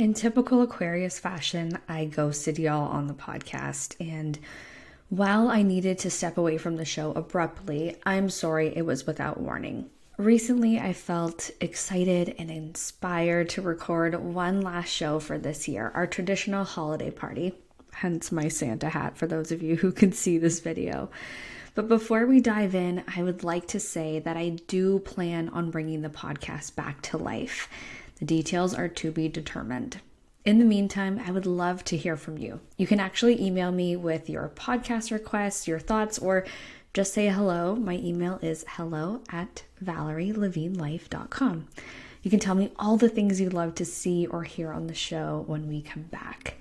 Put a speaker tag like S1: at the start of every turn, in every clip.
S1: In typical Aquarius fashion, I ghosted y'all on the podcast, and while I needed to step away from the show abruptly, I'm sorry it was without warning. Recently, I felt excited and inspired to record one last show for this year, our traditional holiday party, hence my Santa hat for those of you who can see this video. But before we dive in, I would like to say that I do plan on bringing the podcast back to life. The details are to be determined. In the meantime, I would love to hear from you. You can actually email me with your podcast requests, your thoughts, or just say hello. My email is hello@ValerieLevineLife.com. You can tell me all the things you'd love to see or hear on the show when we come back.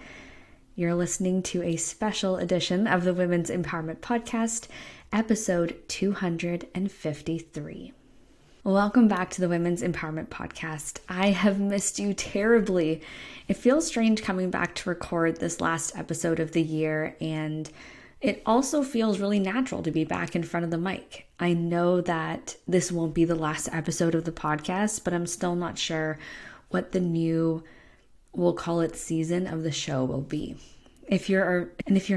S1: You're listening to a special edition of the Women's Empowerment Podcast, episode 253. Welcome back to the Women's Empowerment Podcast. I have missed you terribly. It feels strange coming back to record this last episode of the year, and it also feels really natural to be back in front of the mic. I know that this won't be the last episode of the podcast, but I'm still not sure what the new, we'll call it season of the show will be. If you're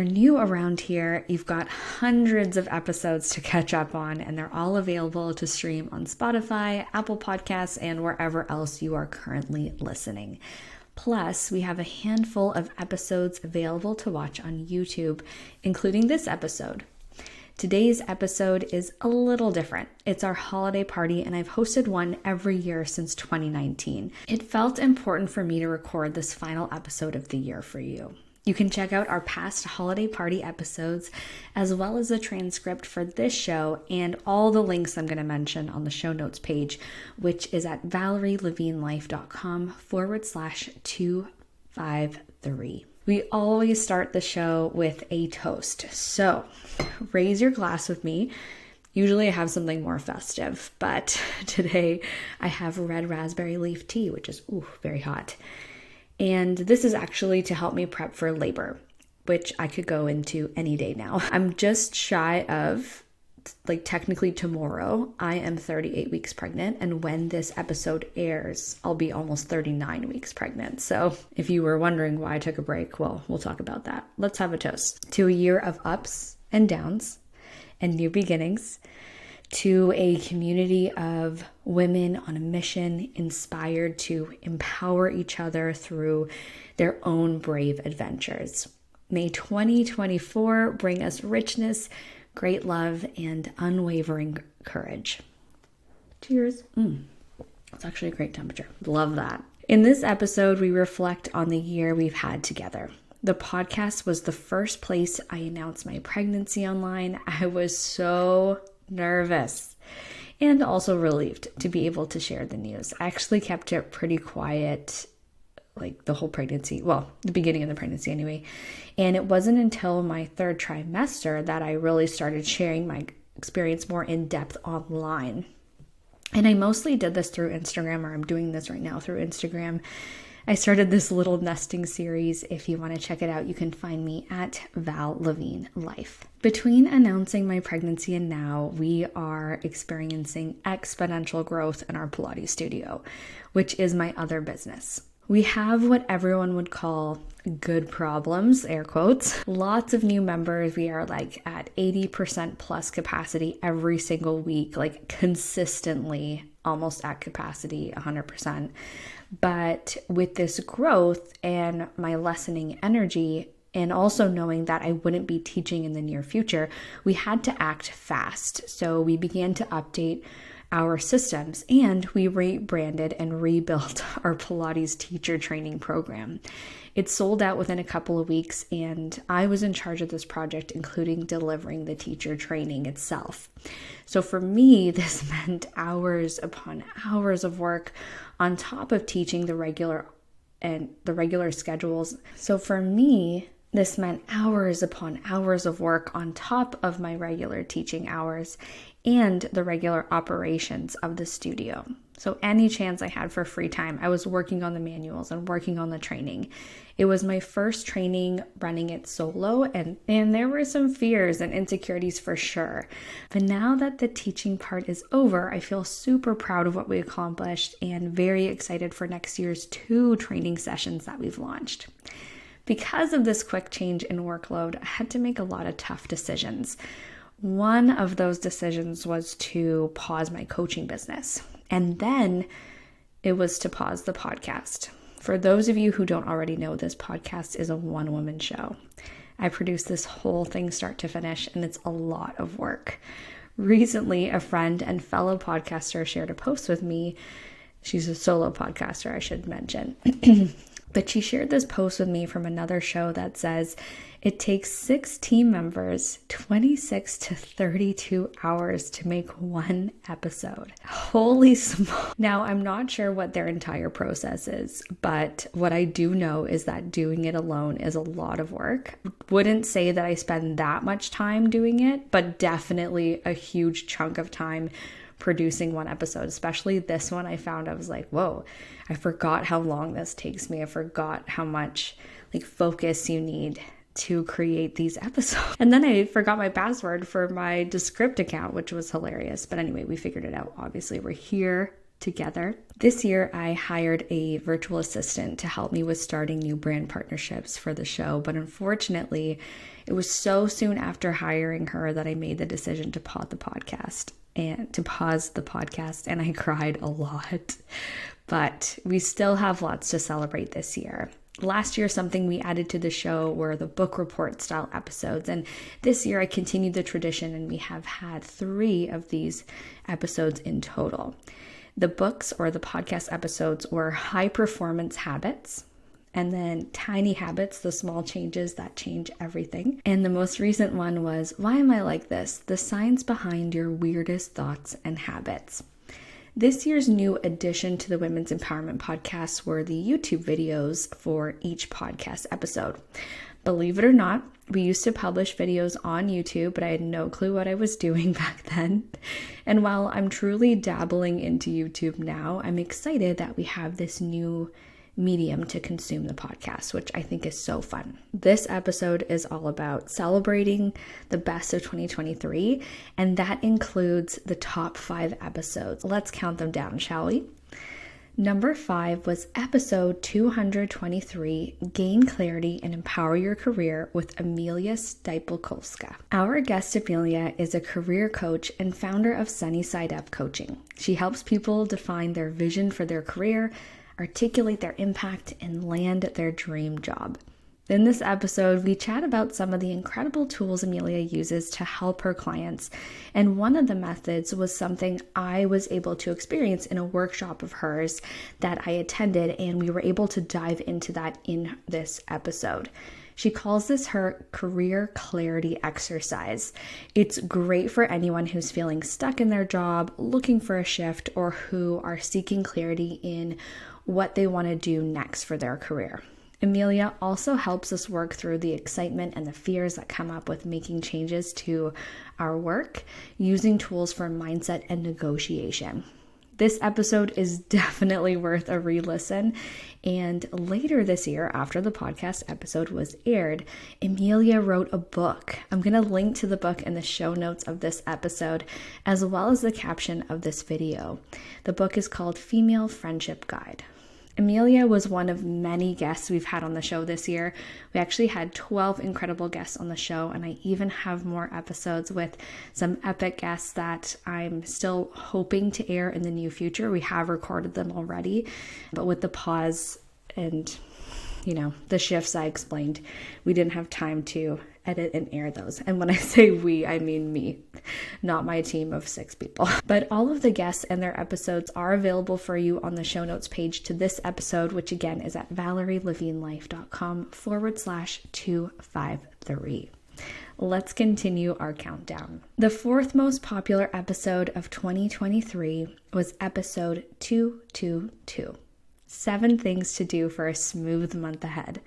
S1: new around here, you've got hundreds of episodes to catch up on, and they're all available to stream on Spotify, Apple Podcasts, and wherever else you are currently listening. Plus, we have a handful of episodes available to watch on YouTube, including this episode. Today's episode is a little different. It's our holiday party, and I've hosted one every year since 2019. It felt important for me to record this final episode of the year for you. You can check out our past holiday party episodes, as well as the transcript for this show and all the links I'm going to mention on the show notes page, which is at ValerieLevineLife.com/253. We always start the show with a toast. So raise your glass with me. Usually I have something more festive, but today I have red raspberry leaf tea, which is very hot. And this is actually to help me prep for labor, which I could go into any day now. I'm just shy of, technically tomorrow, I am 38 weeks pregnant. And when this episode airs, I'll be almost 39 weeks pregnant. So if you were wondering why I took a break, well, we'll talk about that. Let's have a toast to a year of ups and downs and new beginnings, to a community of women on a mission inspired to empower each other through their own brave adventures. May 2024 bring us richness, great love, and unwavering courage. Cheers. It's actually a great temperature. Love that. In this episode, we reflect on the year we've had together. The podcast was the first place I announced my pregnancy online. I was so nervous and also relieved to be able to share the news. I actually kept it pretty quiet, the whole pregnancy, the beginning of the pregnancy anyway. And it wasn't until my third trimester that I really started sharing my experience more in depth online. And I mostly did this through Instagram, or I'm doing this right now through Instagram. I started this little nesting series. If you want to check it out, you can find me at Val Levine Life. Between announcing my pregnancy and now, we are experiencing exponential growth in our Pilates studio, which is my other business. We have what everyone would call good problems, air quotes. Lots of new members. We are at 80% plus capacity every single week, consistently almost at capacity, 100%. But with this growth and my lessening energy, and also knowing that I wouldn't be teaching in the near future, we had to act fast. So we began to update our systems, and we rebranded and rebuilt our Pilates teacher training program. It sold out within a couple of weeks, and I was in charge of this project, including delivering the teacher training itself. So for me, this meant hours upon hours of work on top of teaching the regular schedules. So for me, this meant hours upon hours of work on top of my regular teaching hours and the regular operations of the studio. So any chance I had for free time, I was working on the manuals and working on the training. It was my first training running it solo, and there were some fears and insecurities for sure. But now that the teaching part is over, I feel super proud of what we accomplished and very excited for next year's 2 training sessions that we've launched. Because of this quick change in workload, I had to make a lot of tough decisions. One of those decisions was to pause my coaching business, and then it was to pause the podcast. For those of you who don't already know, this podcast is a one-woman show. I produce this whole thing start to finish, and it's a lot of work. Recently, a friend and fellow podcaster shared a post with me. She's a solo podcaster, I should mention. But she shared this post with me from another show that says it takes 6 team members 26 to 32 hours to make one episode. Holy smoke. Now, I'm not sure what their entire process is, but what I do know is that doing it alone is a lot of work. Wouldn't say that I spend that much time doing it, but definitely a huge chunk of time producing one episode, especially this one. I found I was like, whoa, I forgot how long this takes me. I forgot how much focus you need to create these episodes. And then I forgot my password for my Descript account, which was hilarious. But anyway, we figured it out. Obviously, we're here together. This year, I hired a virtual assistant to help me with starting new brand partnerships for the show. But unfortunately, it was so soon after hiring her that I made the decision to pause the podcast. And I cried a lot. But we still have lots to celebrate this year. Last year, something we added to the show were the book report style episodes. And this year I continued the tradition, and we have had 3 of these episodes in total. The books, or the podcast episodes, were High Performance Habits, and then Tiny Habits, the small changes that change everything. And the most recent one was Why Am I Like This? The Science Behind Your Weirdest Thoughts and Habits. This year's new addition to the Women's Empowerment Podcast were the YouTube videos for each podcast episode. Believe it or not, we used to publish videos on YouTube, but I had no clue what I was doing back then. And while I'm truly dabbling into YouTube now, I'm excited that we have this new medium to consume the podcast, which I think is so fun. This episode is all about celebrating the best of 2023, and that includes the top 5 episodes. Let's count them down, shall we? Number 5 was episode 223, Gain Clarity and Empower Your Career with Amelia Stipelkolska. Our guest Amelia is a career coach and founder of Sunny Side Up Coaching. She helps people define their vision for their career, articulate their impact, and land their dream job. In this episode, we chat about some of the incredible tools Amelia uses to help her clients, and one of the methods was something I was able to experience in a workshop of hers that I attended, and we were able to dive into that in this episode. She calls this her career clarity exercise. It's great for anyone who's feeling stuck in their job, looking for a shift, or who are seeking clarity in what they want to do next for their career. Amelia also helps us work through the excitement and the fears that come up with making changes to our work, using tools for mindset and negotiation. This episode is definitely worth a re-listen. And later this year, after the podcast episode was aired, Amelia wrote a book. I'm going to link to the book in the show notes of this episode, as well as the caption of this video. The book is called Female Friendship Guide. Amelia was one of many guests we've had on the show this year. We actually had 12 incredible guests on the show, and I even have more episodes with some epic guests that I'm still hoping to air in the near future. We have recorded them already, but with the pause and, the shifts I explained, we didn't have time to edit and air those. And when I say we, I mean me, not my team of 6 people. But all of the guests and their episodes are available for you on the show notes page to this episode, which again is at ValerieLevineLife.com/253. Let's continue our countdown. The 4th most popular episode of 2023 was episode 222, 7 things to do for a smooth month ahead.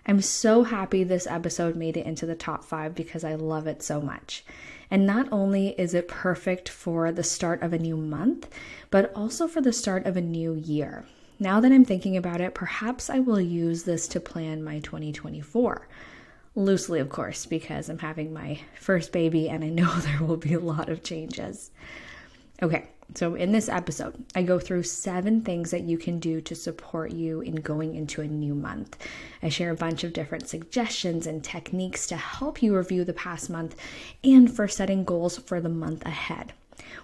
S1: I'm so happy this episode made it into the top 5 because I love it so much. And not only is it perfect for the start of a new month, but also for the start of a new year. Now that I'm thinking about it, perhaps I will use this to plan my 2024. Loosely, of course, because I'm having my first baby and I know there will be a lot of changes. Okay, so in this episode, I go through 7 things that you can do to support you in going into a new month. I share a bunch of different suggestions and techniques to help you review the past month and for setting goals for the month ahead.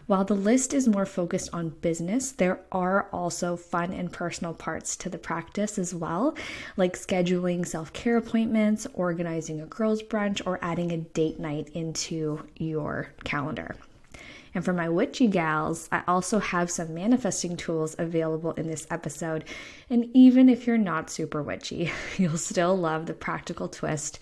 S1: While the list is more focused on business, there are also fun and personal parts to the practice as well, like scheduling self-care appointments, organizing a girls' brunch, or adding a date night into your calendar. And for my witchy gals, I also have some manifesting tools available in this episode. And even if you're not super witchy, you'll still love the practical twist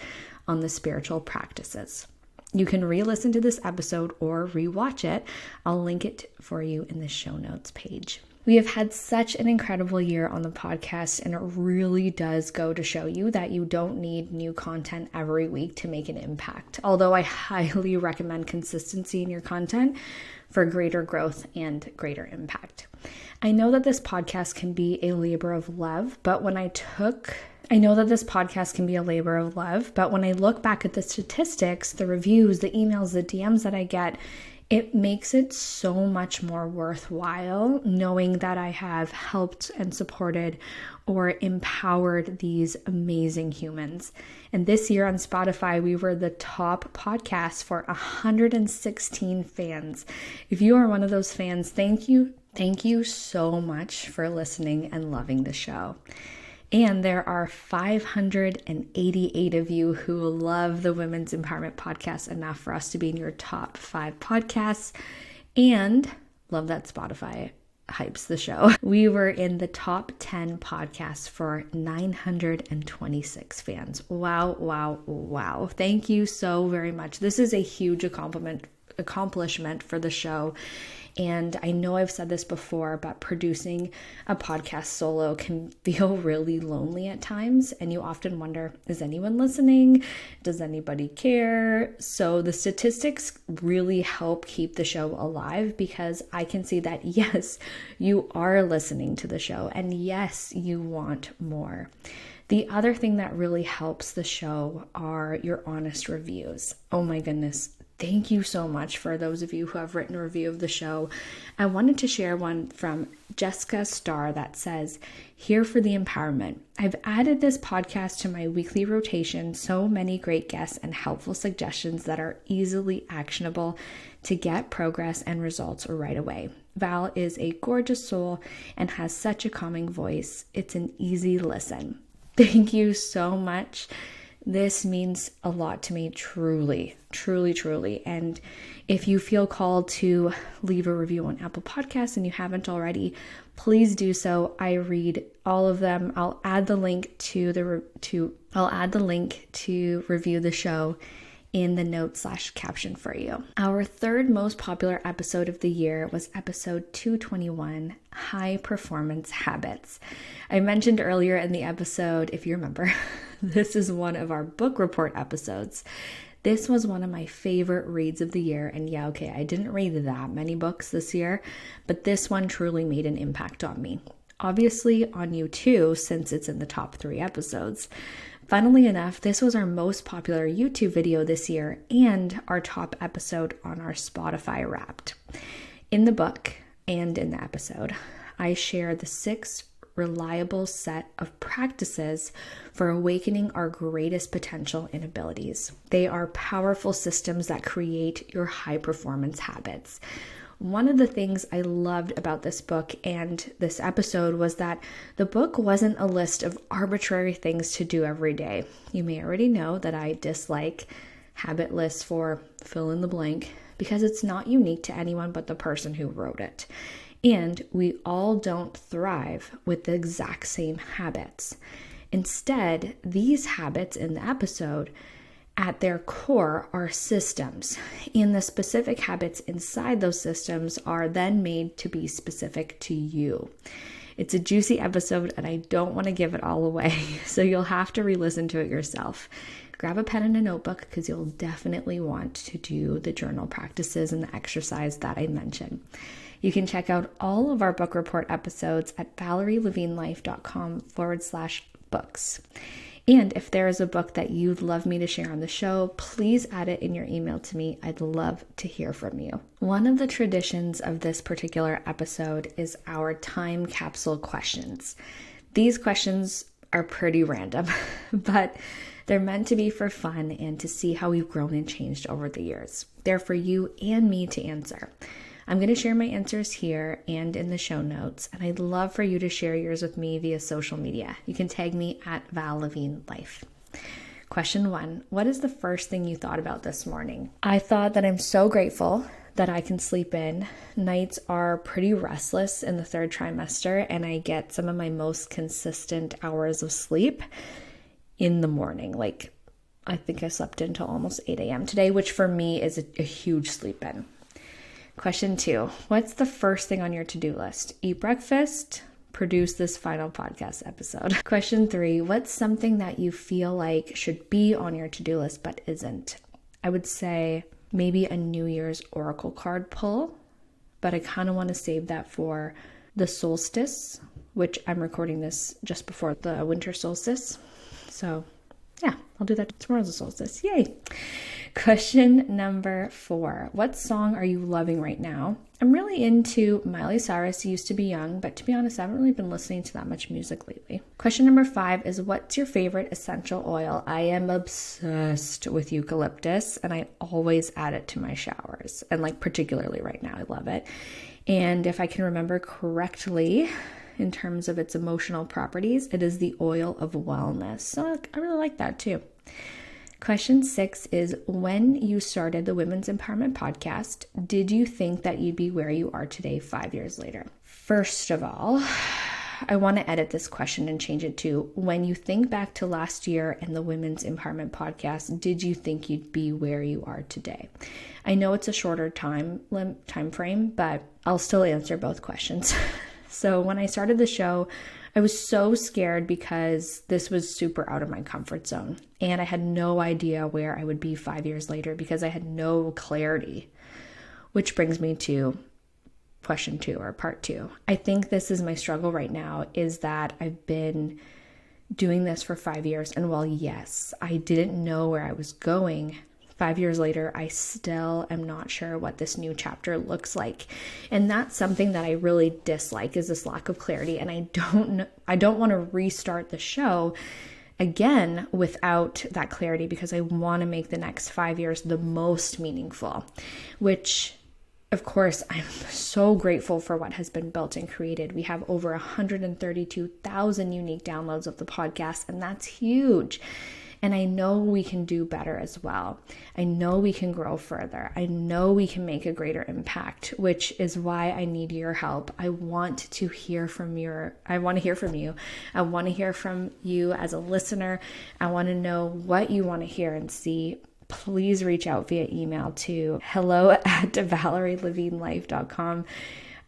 S1: on the spiritual practices. You can re-listen to this episode or re-watch it. I'll link it for you in the show notes page. We have had such an incredible year on the podcast, and it really does go to show you that you don't need new content every week to make an impact. Although I highly recommend consistency in your content for greater growth and greater impact. I know that this podcast can be a labor of love, but when I look back at the statistics, the reviews, the emails, the DMs that I get, it makes it so much more worthwhile knowing that I have helped and supported or empowered these amazing humans. And this year on Spotify, we were the top podcast for 116 fans. If you are one of those fans, thank you. Thank you so much for listening and loving the show. And there are 588 of you who love the Women's Empowerment Podcast enough for us to be in your top 5 podcasts, and love that Spotify hypes the show. We were in the top 10 podcasts for 926 fans. Wow, wow, wow. Thank you so very much. This is a huge accomplishment for the show. And I know I've said this before, but producing a podcast solo can feel really lonely at times. And you often wonder, is anyone listening? Does anybody care? So the statistics really help keep the show alive, because I can see that, yes, you are listening to the show, and yes, you want more. The other thing that really helps the show are your honest reviews. Oh my goodness. Thank you so much for those of you who have written a review of the show. I wanted to share one from Jessica Starr that says, "Here for the empowerment. I've added this podcast to my weekly rotation. So many great guests and helpful suggestions that are easily actionable to get progress and results right away. Val is a gorgeous soul and has such a calming voice. It's an easy listen." Thank you so much. This means a lot to me, truly, truly, truly. And if you feel called to leave a review on Apple Podcasts and you haven't already, please do so. I read all of them. I'll add the link to review the show in the notes/caption for you. Our third most popular episode of the year was episode 221, High Performance Habits. I mentioned earlier in the episode, if you remember, this is one of our book report episodes. This was one of my favorite reads of the year. And yeah, okay, I didn't read that many books this year, but this one truly made an impact on me. Obviously on you too, since it's in the top 3 episodes. Funnily enough, this was our most popular YouTube video this year and our top episode on our Spotify Wrapped. In the book and in the episode, I share the 6 reliable set of practices for awakening our greatest potential and abilities. They are powerful systems that create your high performance habits. One of the things I loved about this book and this episode was that the book wasn't a list of arbitrary things to do every day. You may already know that I dislike habit lists for fill in the blank because it's not unique to anyone but the person who wrote it. And we all don't thrive with the exact same habits. Instead, these habits in the episode at their core are systems, and the specific habits inside those systems are then made to be specific to you. It's a juicy episode and I don't want to give it all away, so you'll have to re-listen to it yourself. Grab a pen and a notebook because you'll definitely want to do the journal practices and the exercise that I mentioned. You can check out all of our book report episodes at ValerieLevineLife.com/books. And if there is a book that you'd love me to share on the show, please add it in your email to me. I'd love to hear from you. One of the traditions of this particular episode is our time capsule questions. These questions are pretty random, but they're meant to be for fun and to see how we've grown and changed over the years. They're for you and me to answer. I'm going to share my answers here and in the show notes, and I'd love for you to share yours with me via social media. You can tag me at Val Levine Life. Question 1, what is the first thing you thought about this morning? I thought that I'm so grateful that I can sleep in. Nights are pretty restless in the third trimester, and I get some of my most consistent hours of sleep in the morning. Like, I think I slept until almost 8 a.m. today, which for me is a huge sleep in. Question 2, what's the first thing on your to-do list? Eat breakfast, produce this final podcast episode. Question 3, what's something that you feel like should be on your to-do list but isn't? I would say maybe a New Year's Oracle card pull, but I kind of want to save that for the solstice, which I'm recording this just before the winter solstice. So yeah, I'll do that tomorrow's the solstice. Yay. Question number 4. What song are you loving right now? I'm really into Miley Cyrus, Used to Be Young, but to be honest, I haven't really been listening to that much music lately. Question number 5 is what's your favorite essential oil? I am obsessed with eucalyptus and I always add it to my showers. And like particularly right now, I love it. And if I can remember correctly, in terms of its emotional properties, it is the oil of wellness. So I really like that too. Question 6 is when you started the Women's Empowerment Podcast, did you think that you'd be where you are today 5 years later? First of all, I want to edit this question and change it to when you think back to last year and the Women's Empowerment Podcast, did you think you'd be where you are today? I know it's a shorter time frame, but I'll still answer both questions. So when I started the show, I was so scared because this was super out of my comfort zone. And I had no idea where I would be 5 years later because I had no clarity. Which brings me to question 2 or part 2. I think this is my struggle right now is that I've been doing this for 5 years. And while yes, I didn't know where I was going, 5 years later, I still am not sure what this new chapter looks like. And that's something that I really dislike is this lack of clarity. And I don't want to restart the show again without that clarity because I want to make the next 5 years the most meaningful, which of course, I'm so grateful for what has been built and created. We have over 132,000 unique downloads of the podcast, and that's huge. And I know we can do better as well. I know we can grow further. I know we can make a greater impact, which is why I need your help. I want to hear from you. I want to hear from you as a listener. I want to know what you want to hear and see. Please reach out via email to hello@ValerieLevineLife.com.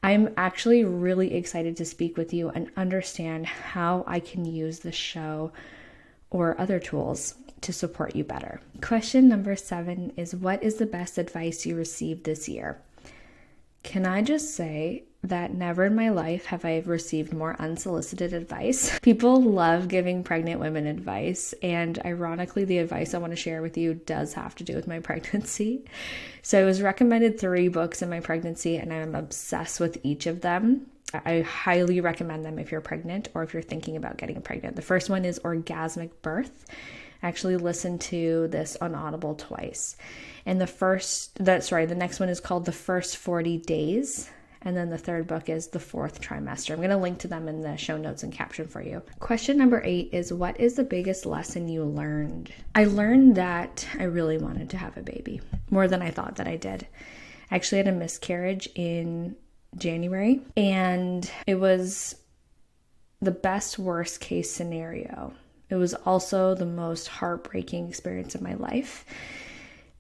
S1: I'm actually really excited to speak with you and understand how I can use the show or other tools to support you better. Question number 7 is what is the best advice you received this year? Can I just say that never in my life have I received more unsolicited advice. People love giving pregnant women advice, and ironically, the advice I want to share with you does have to do with my pregnancy. So I was recommended 3 books in my pregnancy, and I'm obsessed with each of them. I highly recommend them if you're pregnant or if you're thinking about getting pregnant. The first one is Orgasmic Birth. I actually listened to this on Audible twice. And the next one is called The First 40 Days. And then the third book is The Fourth Trimester. I'm going to link to them in the show notes and caption for you. Question number 8 is what is the biggest lesson you learned? I learned that I really wanted to have a baby, more than I thought that I did. I actually had a miscarriage in January, and it was the best worst case scenario. It was also the most heartbreaking experience of my life.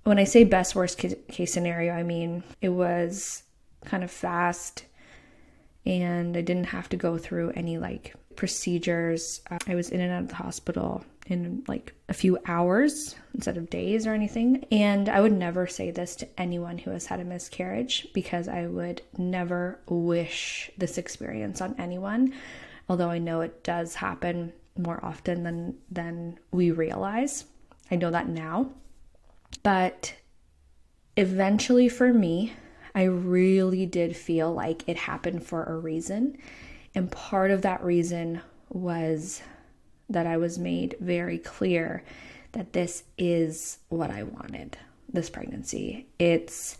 S1: When I say best worst case scenario, I mean it was kind of fast and I didn't have to go through any like procedures. I was in and out of the hospital in like a few hours instead of days or anything. And I would never say this to anyone who has had a miscarriage, because I would never wish this experience on anyone, although I know it does happen more often than we realize. I know that now. But eventually for me, I really did feel like it happened for a reason. And part of that reason was that I was made very clear that this is what I wanted, this pregnancy. It's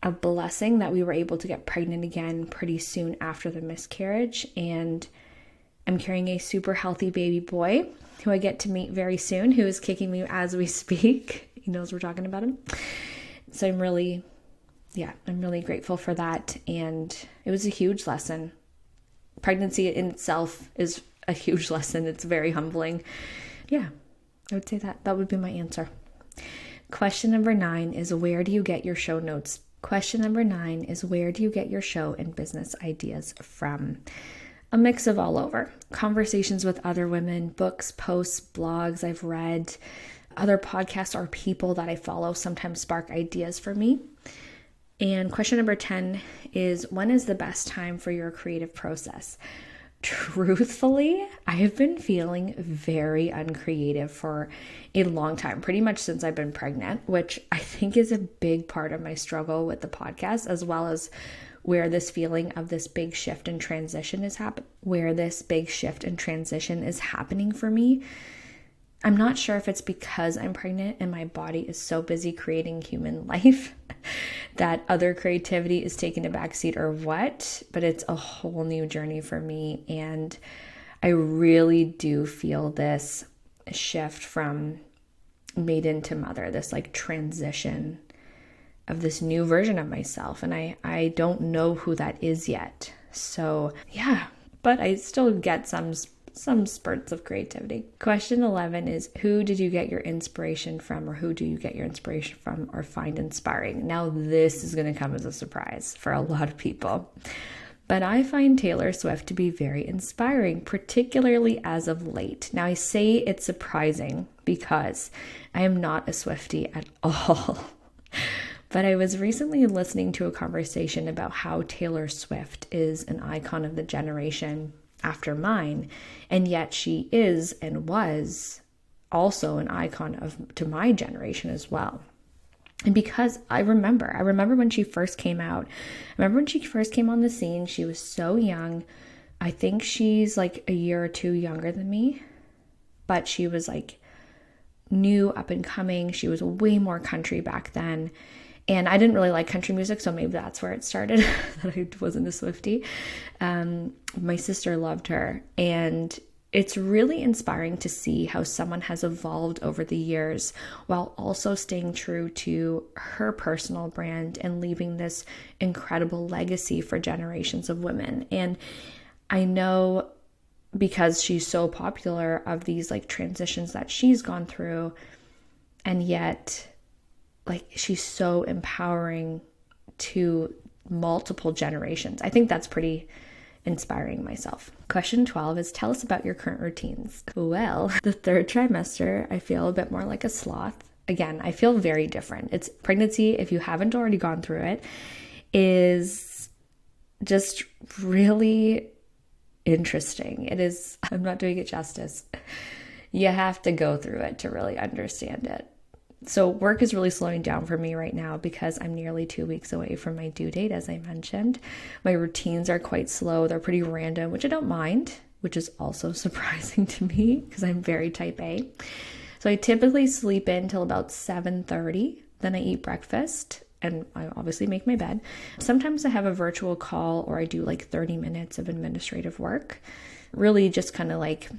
S1: a blessing that we were able to get pregnant again pretty soon after the miscarriage. And I'm carrying a super healthy baby boy who I get to meet very soon, who is kicking me as we speak. He knows we're talking about him. So I'm really grateful for that. And it was a huge lesson. Pregnancy in itself is a huge lesson. It's very humbling. Yeah, I would say that would be my answer. Question number 9 is, where do you get your show notes? Question number 9 is, where do you get your show and business ideas from? A mix of all over. Conversations with other women, books, posts, blogs I've read, other podcasts or people that I follow sometimes spark ideas for me. And question number 10 is, when is the best time for your creative process? Truthfully, I have been feeling very uncreative for a long time, pretty much since I've been pregnant, which I think is a big part of my struggle with the podcast, as well as where this feeling of this big shift and transition is happening for me. I'm not sure if it's because I'm pregnant and my body is so busy creating human life that other creativity is taking a backseat or what, but it's a whole new journey for me. And I really do feel this shift from maiden to mother, this like transition of this new version of myself. And I don't know who that is yet. So yeah, but I still get some spurts of creativity. Question 11 is, who did you get your inspiration from, or who do you get your inspiration from or find inspiring? Now, this is going to come as a surprise for a lot of people, but I find Taylor Swift to be very inspiring, particularly as of late. Now, I say it's surprising because I am not a Swiftie at all. But I was recently listening to a conversation about how Taylor Swift is an icon of the generation after mine, and yet she is and was also an icon to my generation as well. And because I remember when she first came out, I remember when she first came on the scene, she was so young. I think she's like a year or two younger than me, but she was like new, up and coming. She was way more country back then. And I didn't really like country music, so maybe that's where it started, that I wasn't a Swiftie. My sister loved her, and it's really inspiring to see how someone has evolved over the years while also staying true to her personal brand and leaving this incredible legacy for generations of women. And I know, because she's so popular, of these like transitions that she's gone through, and yet like she's so empowering to multiple generations. I think that's pretty inspiring myself. Question 12 is, tell us about your current routines. Well, the third trimester, I feel a bit more like a sloth. Again, I feel very different. It's pregnancy, if you haven't already gone through it, is just really interesting. It is, I'm not doing it justice. You have to go through it to really understand it. So work is really slowing down for me right now because I'm nearly 2 weeks away from my due date, as I mentioned. My routines are quite slow. They're pretty random, which I don't mind, which is also surprising to me because I'm very type A. So I typically sleep in till about 7:30. Then I eat breakfast and I obviously make my bed. Sometimes I have a virtual call, or I do like 30 minutes of administrative work. Really just kind of like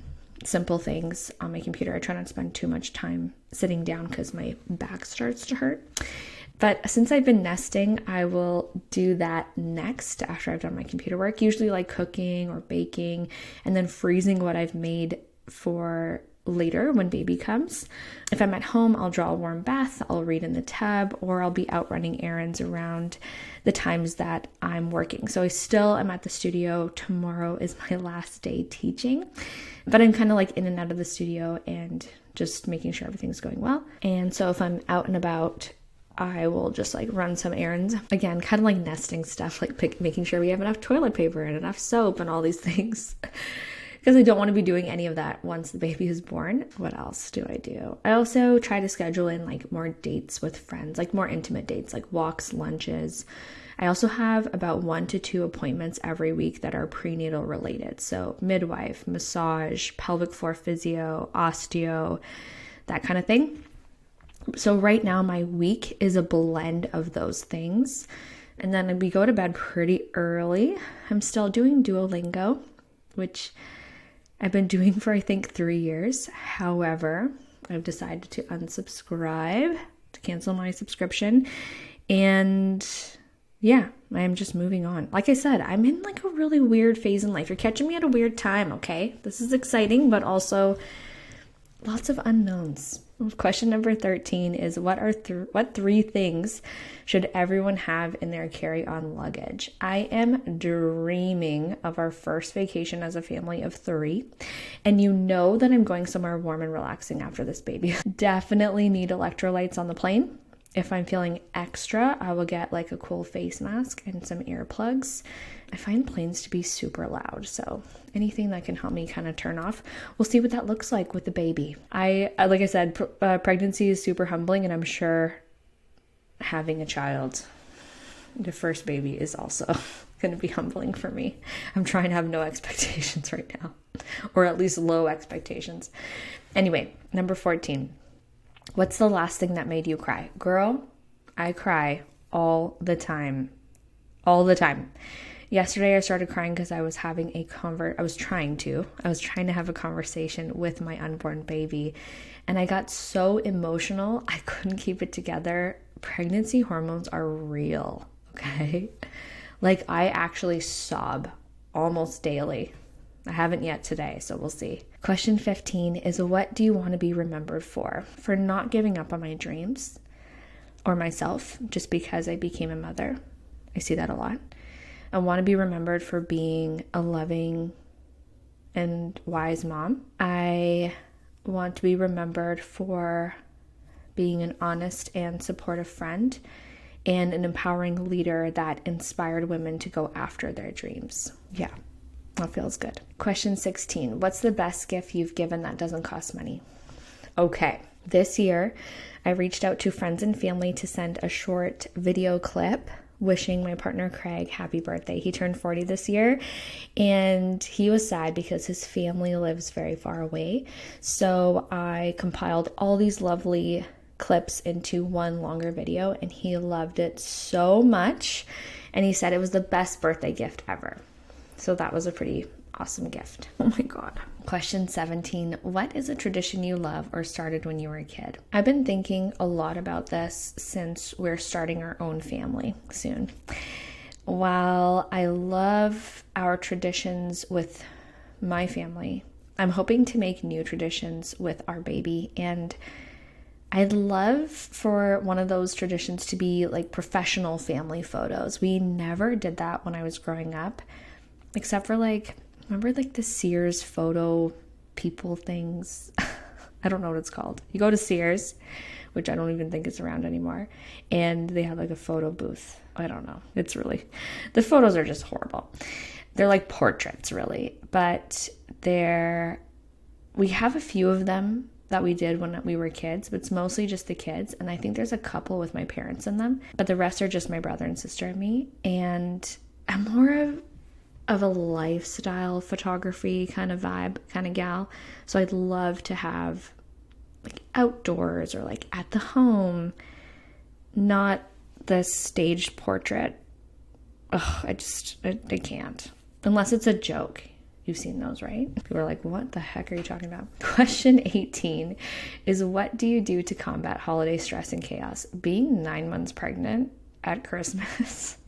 S1: simple things on my computer. I try not to spend too much time sitting down because my back starts to hurt. But since I've been nesting, I will do that next after I've done my computer work, usually like cooking or baking, and then freezing what I've made for later when baby comes. If I'm at home, I'll draw a warm bath, I'll read in the tub, or I'll be out running errands around the times that I'm working. So I still am at the studio. Tomorrow is my last day teaching, but I'm kind of like in and out of the studio and just making sure everything's going well. And so if I'm out and about, I will just like run some errands. Again, kind of like nesting stuff, like making sure we have enough toilet paper and enough soap and all these things. Because I don't want to be doing any of that once the baby is born. What else do I do? I also try to schedule in like more dates with friends, like more intimate dates, like walks, lunches. I also have about 1 to 2 appointments every week that are prenatal related. So midwife, massage, pelvic floor physio, osteo, that kind of thing. So right now my week is a blend of those things. And then we go to bed pretty early. I'm still doing Duolingo, which I've been doing for I think 3 years. However, I've decided to unsubscribe, to cancel my subscription. And yeah, I'm just moving on. Like I said, I'm in like a really weird phase in life. You're catching me at a weird time, okay? This is exciting, but also lots of unknowns. Question number 13 is what 3 things should everyone have in their carry-on luggage? I am dreaming of our first vacation as a family of 3. And you know that I'm going somewhere warm and relaxing after this baby. Definitely need electrolytes on the plane. If I'm feeling extra, I will get like a cool face mask and some earplugs. I find planes to be super loud, so anything that can help me kind of turn off. We'll see what that looks like with the baby. Like I said, pregnancy is super humbling, and I'm sure having a child, the first baby, is also going to be humbling for me. I'm trying to have no expectations right now, or at least low expectations. Anyway, number 14. What's the last thing that made you cry? Girl, I cry all the time. All the time. Yesterday I started crying because I was having I was trying to have a conversation with my unborn baby, and I got so emotional I couldn't keep it together. Pregnancy hormones are real, okay? Like I actually sob almost daily. I haven't yet today, so we'll see. Question 15 is what do you want to be remembered for? For not giving up on my dreams or myself just because I became a mother. I see that a lot. I want to be remembered for being a loving and wise mom. I want to be remembered for being an honest and supportive friend and an empowering leader that inspired women to go after their dreams. Yeah. That feels good. Question 16. What's the best gift you've given that doesn't cost money? Okay. This year, I reached out to friends and family to send a short video clip wishing my partner Craig happy birthday. He turned 40 this year, and he was sad because his family lives very far away. So I compiled all these lovely clips into one longer video, and he loved it so much. And he said it was the best birthday gift ever. So that was a pretty awesome gift. Oh my God. Question 17. What is a tradition you love or started when you were a kid? I've been thinking a lot about this since we're starting our own family soon. While I love our traditions with my family, I'm hoping to make new traditions with our baby, and I'd love for one of those traditions to be like professional family photos. We never did that when I was growing up. Except for remember the Sears photo people things? I don't know what it's called. You go to Sears, which I don't even think is around anymore, and they have like a photo booth. I don't know. The photos are just horrible. They're like portraits really, but we have a few of them that we did when we were kids, but it's mostly just the kids. And I think there's a couple with my parents in them, but the rest are just my brother and sister and me. And I'm more of a lifestyle photography kind of vibe, kind of gal. So I'd love to have like outdoors or like at the home, not the staged portrait. Ugh, I can't. Unless it's a joke. You've seen those, right? People are like, what the heck are you talking about? Question 18 is what do you do to combat holiday stress and chaos? Being 9 months pregnant at Christmas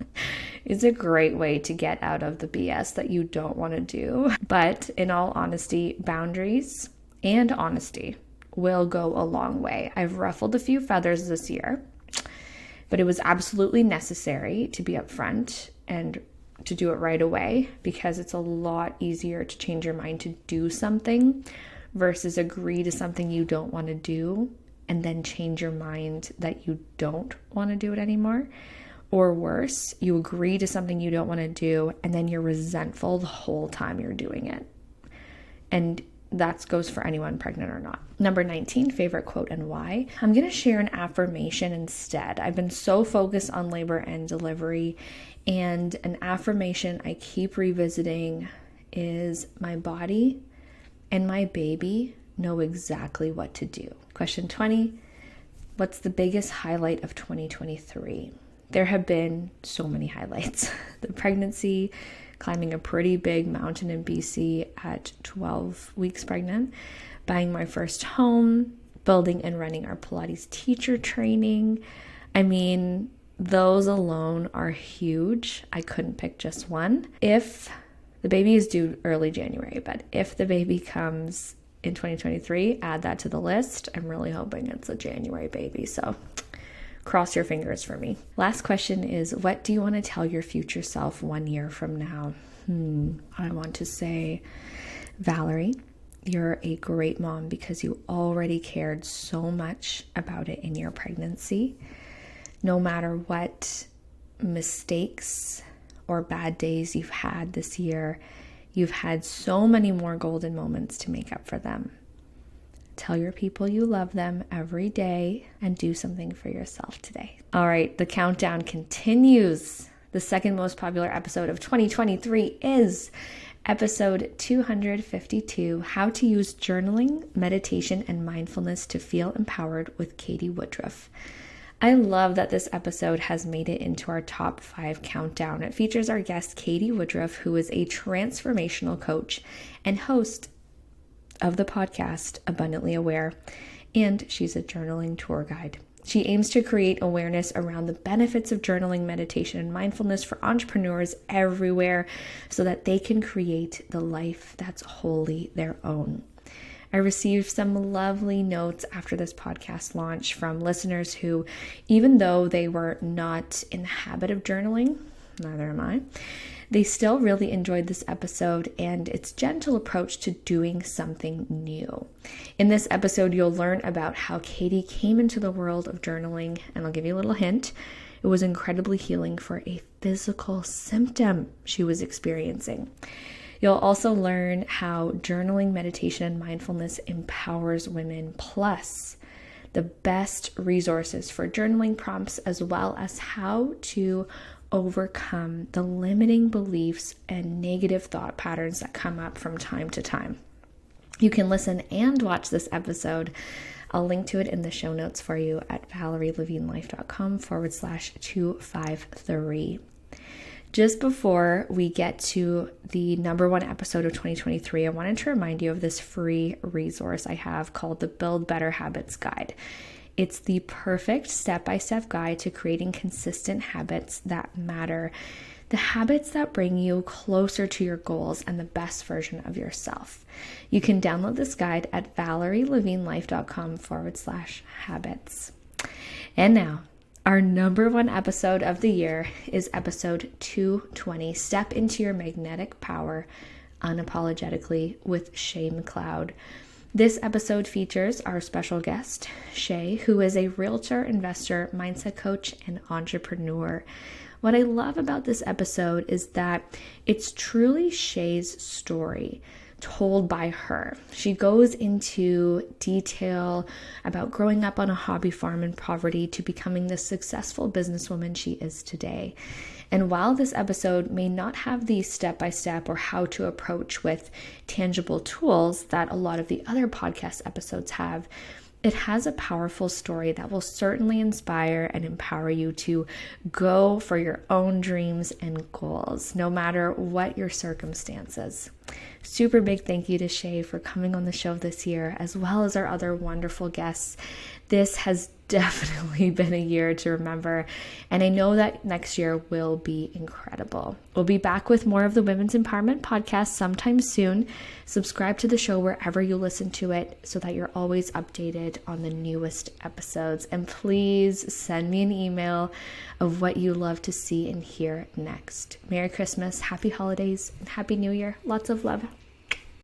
S1: is a great way to get out of the BS that you don't want to do. But in all honesty, boundaries and honesty will go a long way. I've ruffled a few feathers this year, but it was absolutely necessary to be upfront and to do it right away, because it's a lot easier to change your mind to do something versus agree to something you don't want to do and then change your mind that you don't want to do it anymore. Or worse, you agree to something you don't want to do and then you're resentful the whole time you're doing it. And that goes for anyone, pregnant or not. Number 19, favorite quote and why. I'm going to share an affirmation instead. I've been so focused on labor and delivery, and an affirmation I keep revisiting is, my body and my baby know exactly what to do. Question 20, what's the biggest highlight of 2023? There have been so many highlights. The pregnancy, climbing a pretty big mountain in BC at 12 weeks pregnant, buying my first home, building and running our Pilates teacher training. I mean, those alone are huge. I couldn't pick just one. If the baby is due early January, but if the baby comes in 2023, add that to the list. I'm really hoping it's a January baby, so cross your fingers for me. Last question is, what do you want to tell your future self 1 year from now? I want to say, Valerie, you're a great mom because you already cared so much about it in your pregnancy. No matter what mistakes or bad days you've had this year, you've had so many more golden moments to make up for them. Tell your people you love them every day and do something for yourself today. All right, the countdown continues. The second most popular episode of 2023 is episode 252, How to Use Journaling, Meditation, and Mindfulness to Feel Empowered with Katie Woodruff. I love that this episode has made it into our top 5 countdown. It features our guest, Katie Woodruff, who is a transformational coach and host of the podcast Abundantly Aware, and she's a journaling tour guide. She aims to create awareness around the benefits of journaling, meditation, and mindfulness for entrepreneurs everywhere so that they can create the life that's wholly their own. I received some lovely notes after this podcast launch from listeners who, even though they were not in the habit of journaling, neither am I, they still really enjoyed this episode and its gentle approach to doing something new. In this episode, you'll learn about how Katie came into the world of journaling, and I'll give you a little hint. It was incredibly healing for a physical symptom she was experiencing. You'll also learn how journaling, meditation, and mindfulness empowers women, plus the best resources for journaling prompts, as well as how to overcome the limiting beliefs and negative thought patterns that come up from time to time. You can listen and watch this episode. I'll link to it in the show notes for you at ValerieLevineLife.com/253. Just before we get to the number 1 episode of 2023, I wanted to remind you of this free resource I have called the Build Better Habits Guide. It's the perfect step-by-step guide to creating consistent habits that matter, the habits that bring you closer to your goals and the best version of yourself. You can download this guide at ValerieLevineLife.com/habits. And now, our number 1 episode of the year is episode 220, Step into Your Magnetic Power Unapologetically with Shay McLeod. This episode features our special guest, Shay, who is a realtor, investor, mindset coach, and entrepreneur. What I love about this episode is that it's truly Shay's story told by her. She goes into detail about growing up on a hobby farm in poverty to becoming the successful businesswoman she is today. And while this episode may not have the step-by-step or how to approach with tangible tools that a lot of the other podcast episodes have, it has a powerful story that will certainly inspire and empower you to go for your own dreams and goals, no matter what your circumstances. super big thank you to Shay for coming on the show this year, as well as our other wonderful guests. This has definitely been a year to remember, and I know that next year will be incredible. We'll be back with more of the Women's Empowerment Podcast sometime soon. Subscribe to the show wherever you listen to it so that you're always updated on the newest episodes. And please send me an email of what you love to see and hear next. Merry Christmas, Happy Holidays, and Happy New Year. Lots of love.